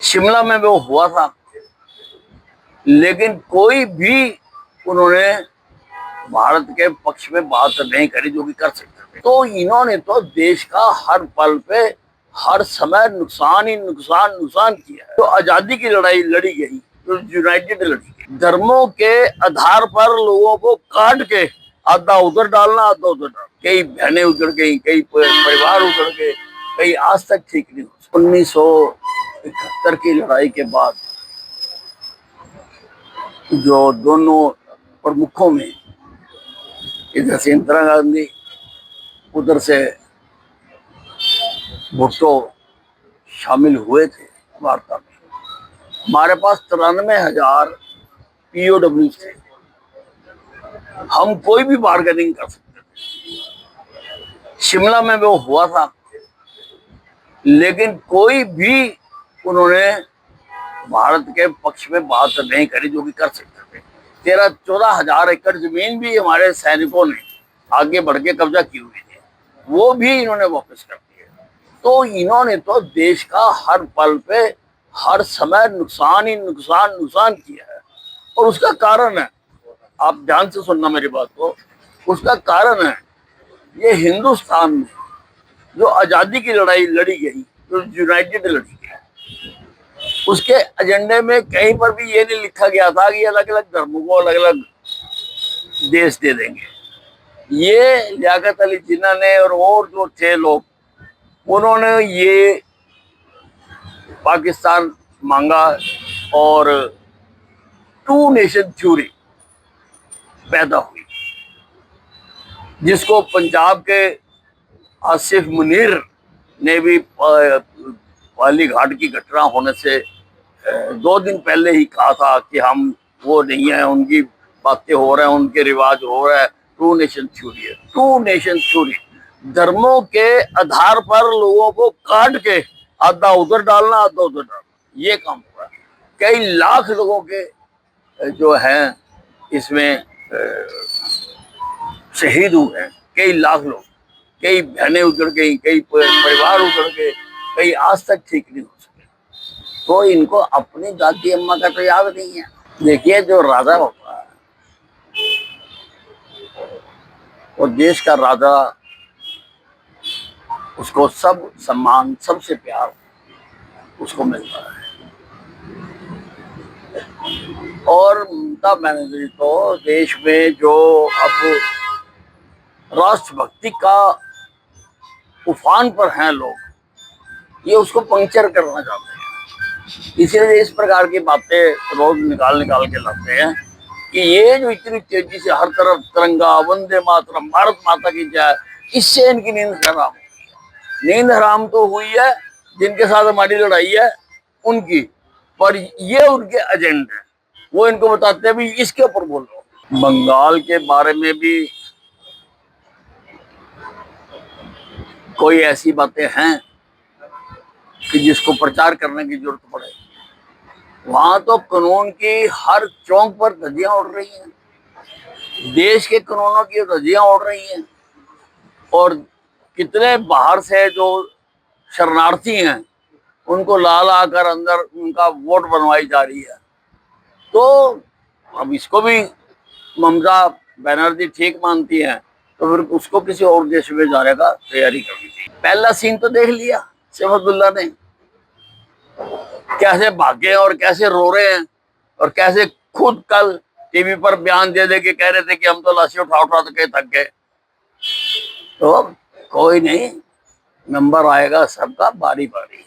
शिमला में वो हुआ था, लेकिन कोई भी उन्होंने भारत के पक्ष में बात नहीं करी जो कि कर सकते थे। तो इन्होंने तो देश का हर पल पे हर समय नुकसान ही नुकसान नुकसान किया है। तो आजादी की लड़ाई लड़ी गई, तो यूनाइटेड लड़ी गई। धर्मों के आधार पर लोगों को काट के आधा उधर डालना, आधा उधर डालना। कई बहनें उजड़ गई, कई परिवार उजड़ गए, कई आज तक ठीक नहीं हो। 1971 की लड़ाई के बाद जो दोनों प्रमुखों में, इधर से इंदिरा गांधी, उधर से भुट्टो शामिल हुए थे वार्ता में। हमारे पास 93,000 POW थे। हम कोई भी बार्गेनिंग कर सकते थे। शिमला में वो हुआ था, लेकिन कोई भी उन्होंने भारत के पक्ष में बात नहीं करी जो कि कर सकते थे। 13-14 एकड़ जमीन भी हमारे सैनिकों ने आगे बढ़ के कब्जा की हुई थी, वो भी इन्होंने वापस कर दिए। तो इन्होंने तो देश का हर पल पे हर समय नुकसान ही नुकसान नुकसान किया है। और उसका कारण है, आप ध्यान से सुनना मेरी बात को, उसका कारण है ये हिंदुस्तान में जो आजादी की लड़ाई लड़ी गई, जो यूनाइटेड लड़ी गई, उसके एजेंडे में कहीं पर भी ये नहीं लिखा गया था कि अलग अलग धर्मों को अलग अलग देश दे देंगे। ये लियाकत अली जिन्ना ने और जो थे लोग, उन्होंने ये पाकिस्तान मांगा और टू नेशन थ्योरी पैदा हुई, जिसको पंजाब के आसिफ मुनीर ने भी पाली घाट की घटना होने से 2 दिन पहले ही कहा था कि हम वो नहीं है, उनकी बातें हो रहे हैं, उनके रिवाज हो रहे हैं। टू नेशन थ्योरी है। टू नेशन थ्योरी धर्मों के आधार पर लोगों को काट के आधा उधर डालना, आधा उधर डालना, ये काम हुआ। कई लाख लोगों के जो हैं इसमें शहीद हुए हैं, कई लाख लोग, कई बहनें उजड़ गई, कई परिवार उजड़ गए, कई आज तक ठीक नहीं हो सके। तो इनको अपनी दादी अम्मा का तो याद नहीं है। देखिए, जो राजा होता है वो देश का राजा, उसको सब सम्मान, सबसे प्यार उसको मिलता है। और ममता बनर्जी तो देश में जो अब राष्ट्रभक्ति का उफान पर हैं लोग, ये उसको पंक्चर करना चाहते हैं। इसीलिए इस प्रकार की बातें रोज निकाल के लाते हैं कि ये जो इतनी तेजी से हर तरफ तिरंगा, वंदे मातरम, भारत माता की जय, इससे इनकी नींद हराम हो गई है। नींद हराम तो हुई है जिनके साथ हमारी लड़ाई है उनकी, पर ये उनके एजेंडे हैं, वो इनको बताते हैं भी इसके ऊपर बोलो। बंगाल के बारे में भी कोई ऐसी बातें हैं कि जिसको प्रचार करने की जरूरत पड़े। वहां तो कानून की हर चौक पर धज्जियां उड़ रही हैं, देश के कानूनों की धज्जियां उड़ रही हैं। और कितने बाहर से जो शरणार्थी हैं उनको ला ला कर अंदर उनका वोट बनवाई जा रही है। तो अब इसको भी ममता बनर्जी ठीक मानती हैं, तो फिर उसको किसी और देश में जाने का तैयारी करनी चाहिए। पहला सीन तो देख लिया सैफुद्दौला ने, कैसे भागे और कैसे रो रहे हैं, और कैसे खुद कल टीवी पर बयान दे के कह रहे थे कि हम तो लाशें उठा के थक गए। तो कोई नहीं, नंबर आएगा सबका बारी बारी।